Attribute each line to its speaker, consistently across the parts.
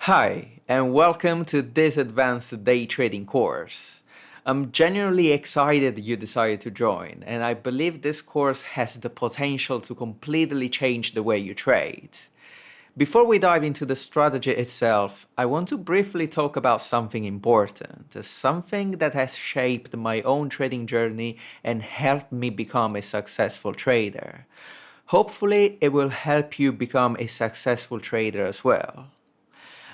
Speaker 1: Hi, and welcome to this advanced day trading course. I'm genuinely excited you decided to join, and I believe this course has the potential to completely change the way you trade. Before we dive into the strategy itself, I want to briefly talk about something important, something that has shaped my own trading journey and helped me become a successful trader. Hopefully, it will help you become a successful trader as well.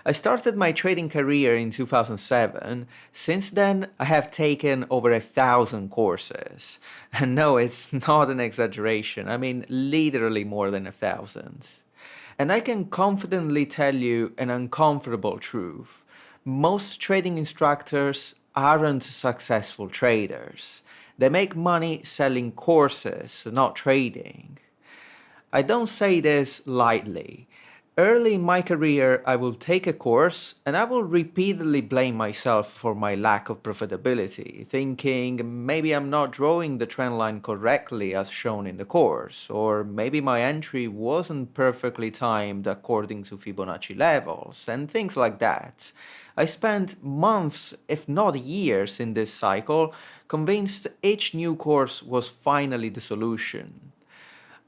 Speaker 1: I started my trading career in 2007. Since then, I have taken over 1,000 courses. And no, it's not an exaggeration. I mean, literally more than 1,000. And I can confidently tell you an uncomfortable truth. Most trading instructors aren't successful traders. They make money selling courses, not trading. I don't say this lightly. Early in my career, I will take a course and I will repeatedly blame myself for my lack of profitability, thinking maybe I'm not drawing the trend line correctly as shown in the course, or maybe my entry wasn't perfectly timed according to Fibonacci levels, and things like that. I spent months, if not years, in this cycle, convinced each new course was finally the solution.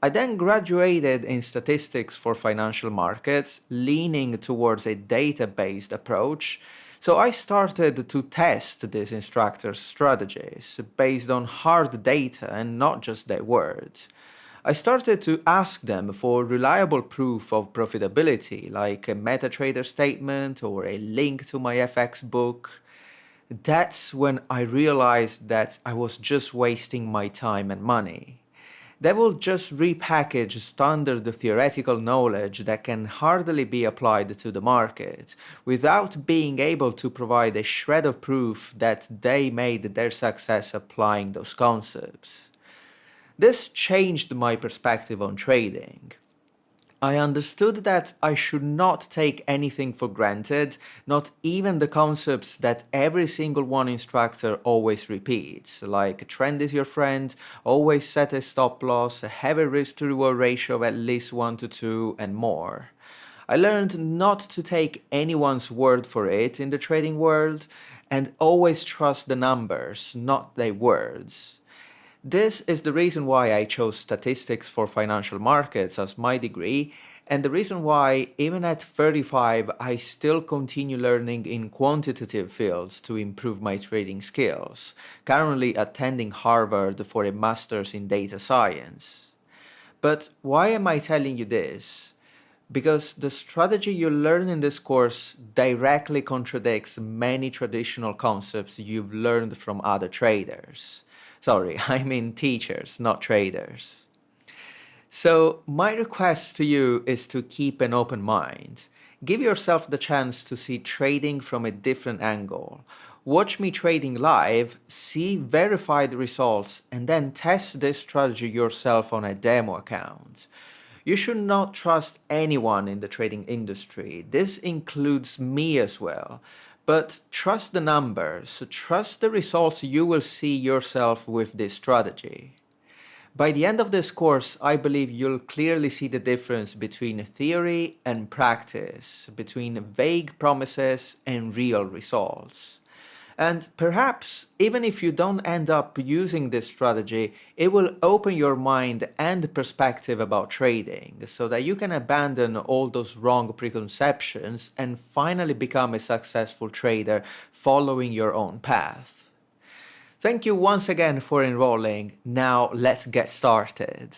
Speaker 1: I then graduated in statistics for financial markets, leaning towards a data-based approach. So I started to test these instructors' strategies based on hard data and not just their words. I started to ask them for reliable proof of profitability, like a MetaTrader statement or a link to my FX book. That's when I realized that I was just wasting my time and money. They will just repackage standard theoretical knowledge that can hardly be applied to the market, without being able to provide a shred of proof that they made their success applying those concepts. This changed my perspective on trading. I understood that I should not take anything for granted, not even the concepts that every single one instructor always repeats, like trend is your friend, always set a stop loss, have a risk to reward ratio of at least 1 to 2, and more. I learned not to take anyone's word for it in the trading world, and always trust the numbers, not their words. This is the reason why I chose statistics for financial markets as my degree, and the reason why, even at 35, I still continue learning in quantitative fields to improve my trading skills, currently attending Harvard for a master's in data science. But why am I telling you this? Because the strategy you learn in this course directly contradicts many traditional concepts you've learned from other traders. Sorry, I mean teachers, not traders. So, my request to you is to keep an open mind. Give yourself the chance to see trading from a different angle. Watch me trading live, see verified results, and then test this strategy yourself on a demo account. You should not trust anyone in the trading industry. This includes me as well. But trust the numbers, trust the results you will see yourself with this strategy. By the end of this course, I believe you'll clearly see the difference between theory and practice, between vague promises and real results. And perhaps, even if you don't end up using this strategy, it will open your mind and perspective about trading so that you can abandon all those wrong preconceptions and finally become a successful trader following your own path. Thank you once again for enrolling. Now let's get started.